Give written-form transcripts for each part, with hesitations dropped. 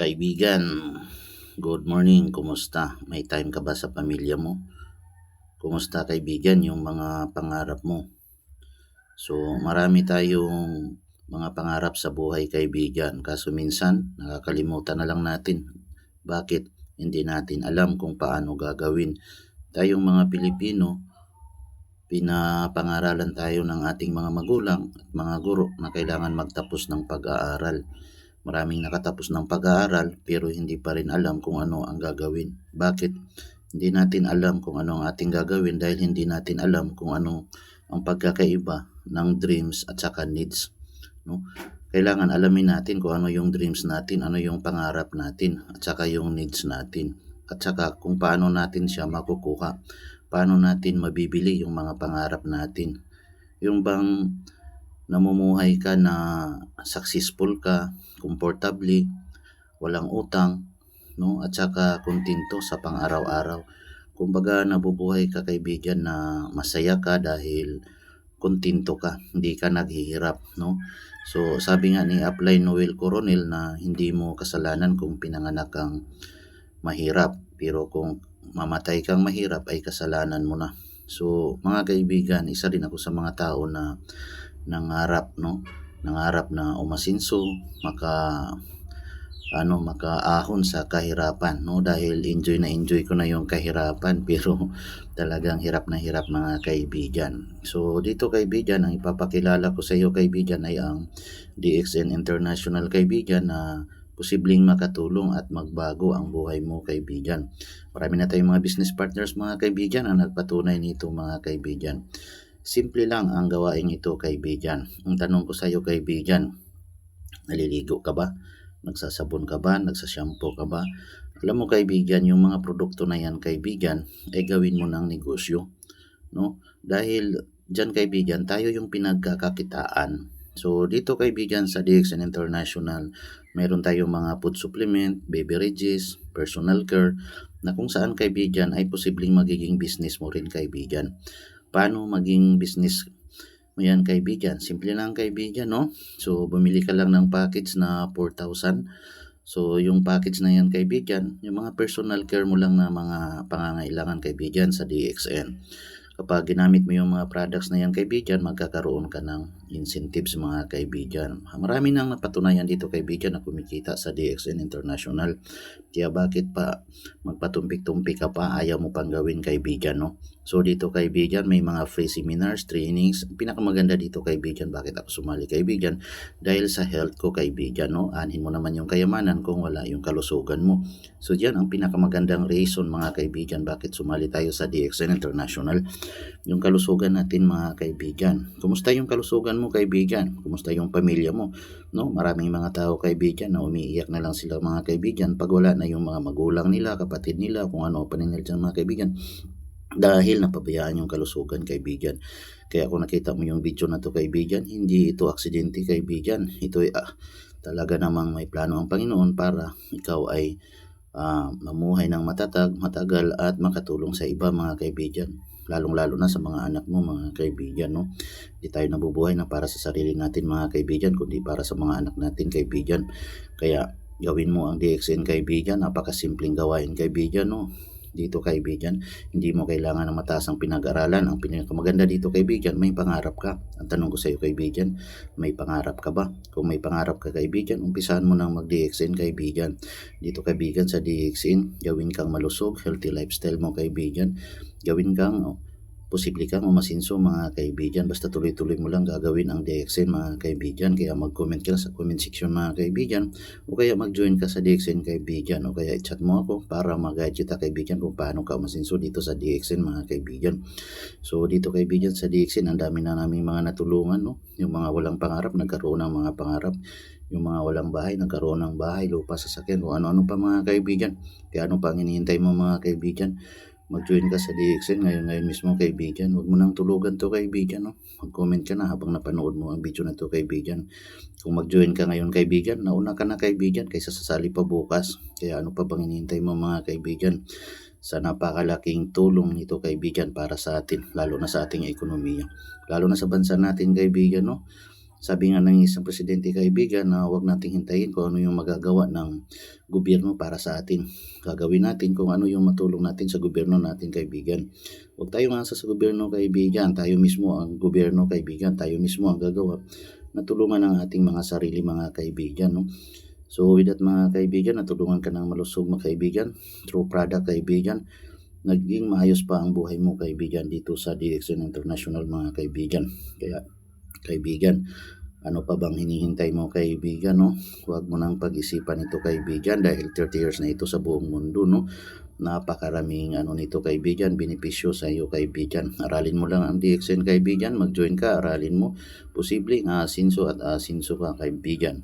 Kaibigan, good morning, kumusta? May time ka ba sa pamilya mo? Kumusta kaibigan yung mga pangarap mo? So marami tayong mga pangarap sa buhay kaibigan, kaso minsan nakakalimutan na lang natin. Bakit? Hindi natin alam kung paano gagawin. Tayong mga Pilipino, pinapangaralan tayo ng ating mga magulang at mga guro na kailangan magtapos ng pag-aaral. Maraming nakatapos ng pag-aaral pero hindi pa rin alam kung ano ang gagawin. Bakit? Hindi natin alam kung ano ang ating gagawin dahil hindi natin alam kung ano ang pagkakaiba ng dreams at saka needs. No? Kailangan alamin natin kung ano yung dreams natin, ano yung pangarap natin at saka yung needs natin. At saka kung paano natin siya makukuha. Paano natin mabibili yung mga pangarap natin. Yung bang namumuhay ka na successful ka, comfortably, walang utang, no? At saka kontento sa pang-araw-araw. Kumbaga nabubuhay ka kaibigan na masaya ka dahil kontento ka, hindi ka naghihirap, no? So sabi nga ni Apply Noel Coronel na hindi mo kasalanan kung pinanganak kang mahirap, pero kung mamatay kang mahirap ay kasalanan mo na. So mga kaibigan, isa din ako sa mga tao na nangarap, no? Nangarap na umasinso, makaahon sa kahirapan, no? Dahil enjoy ko na yung kahirapan pero talagang hirap na hirap mga kaibigan. So dito kaibigan, ang ipapakilala ko sa iyo kaibigan ay ang DXN International kaibigan na posibleng makatulong at magbago ang buhay mo kaibigan. Marami na tayong mga business partners mga kaibigan ang nagpatunay nito mga kaibigan. Simple lang ang gawain ito kaibigan. Ang tanong ko sa iyo kaibigan, naliligo ka ba? Nagsasabon ka ba? Nagsashampoo ka ba? Alam mo kaibigan, yung mga produkto na yan kaibigan ay gawin mo ng negosyo, no? Dahil diyan kaibigan, tayo yung pinagkakakitaan. So dito kaibigan sa DXN International, mayroon tayong mga food supplement, beverages, personal care na kung saan kaibigan ay posibleng magiging business mo rin kaibigan. Paano maging business mo yan kaibigan? Simple lang kaibigan, no? So bumili ka lang ng package na 4,000. So yung package na yan kaibigan, yung mga personal care mo lang na mga pangangailangan kaibigan sa DXN. Kapag ginamit mo yung mga products na yan kaibigan, magkakaroon ka ng incentives mga kaibigan. Marami nang napatunayan dito kaibigan na kumikita sa DXN International. Kaya bakit pa magpatumpik-tumpik ka pa, ayaw mo pang gawin kaibigan, no? So dito kaibigan, may mga free seminars, trainings. Ang pinakamaganda dito kaibigan, bakit ako sumali kaibigan? Dahil sa health ko kaibigan, no? Anhin mo naman yung kayamanan kung wala yung kalusugan mo. So diyan ang pinakamagandang reason mga kaibigan bakit sumali tayo sa DXN International. Yung kalusugan natin mga kaibigan. Kumusta yung kalusugan mo kaibigan? Kumusta yung pamilya mo? No, maraming mga tao kaibigan na umiiyak na lang sila mga kaibigan pag wala na yung mga magulang nila, kapatid nila, kung ano pa nila dyan mga kaibigan. Dahil napabayaan yung kalusugan kaibigan. Kaya kung nakita mo yung video na to kaibigan, hindi ito aksidente kaibigan. Ito ay talaga namang may plano ang Panginoon para ikaw ay mamuhay ng matagal at makatulong sa iba mga kaibigan. Lalong-lalo na sa mga anak mo mga kaibigan, no? Hindi tayo nabubuhay na para sa sarili natin mga kaibigan, kundi para sa mga anak natin kaibigan. Kaya gawin mo ang DXN kaibigan, napakasimpleng gawain kaibigan, no? Dito kaibigan, hindi mo kailangan ng mataas ang pinag-aralan. Ang pinakamaganda dito kaibigan, may pangarap ka. Ang tanong ko sa iyo kaibigan, may pangarap ka ba? Kung may pangarap ka kaibigan, umpisahan mo nang mag-DXN kaibigan. Dito kaibigan sa DXN, gawin kang malusog, healthy lifestyle mo kaibigan. Gawin kang posible kang umasinso mga kaibigan. Basta tuloy-tuloy mo lang gagawin ang DXN mga kaibigan. Kaya mag-comment ka sa comment section mga kaibigan. O kaya mag-join ka sa DXN kaibigan. O kaya i-chat mo ako para mag-guide kita kaibigan kung paano ka umasinso dito sa DXN mga kaibigan. So dito kaibigan sa DXN, ang dami na namin mga natulungan, no? Yung mga walang pangarap, nagkaroon ng mga pangarap. Yung mga walang bahay, nagkaroon ng bahay, lupa, sasakyan, kung ano-ano pa mga kaibigan. Kaya ano pa ang hinihintay mo mga kaibigan? Mag-join ka sa DXN ngayon mismo kaibigan. Huwag mo nang tulugan to kaibigan, no? Mag-comment ka na habang napanood mo ang video na to kaibigan. Kung mag-join ka ngayon kaibigan, nauna ka na kaibigan kaysa sasali pa bukas. Kaya ano pa bang hinihintay mo mga kaibigan? Sa napakalaking tulong nito kaibigan para sa atin, lalo na sa ating ekonomiya. Lalo na sa bansa natin kaibigan, no? Sabi nga ng isang presidente kaibigan na huwag nating hintayin kung ano yung magagawa ng gobyerno para sa atin. Gagawin natin kung ano yung matulong natin sa gobyerno natin kaibigan. Huwag tayo masa sa gobyerno kaibigan, tayo mismo ang gobyerno kaibigan, tayo mismo ang gagawa na tulungan ang ating mga sarili mga kaibigan. No? So with that mga kaibigan, natulungan ka ng malusog mga kaibigan, through product kaibigan, naging maayos pa ang buhay mo kaibigan dito sa DXN International mga kaibigan. Kaya kaibigan, ano pa bang hinihintay mo kaibigan, no? Huwag mo nang pag-isipan ito kaibigan dahil 30 years na ito sa buong mundo, no? Napakaraming nito kaibigan, benepisyo sa iyo kaibigan. Aralin mo lang ang DXN kaibigan, mag-join ka, aralin mo. Posibleng asinso at asinso ka kaibigan.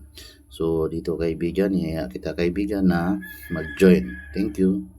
So dito kaibigan, ihaya kita kaibigan na mag-join. Thank you.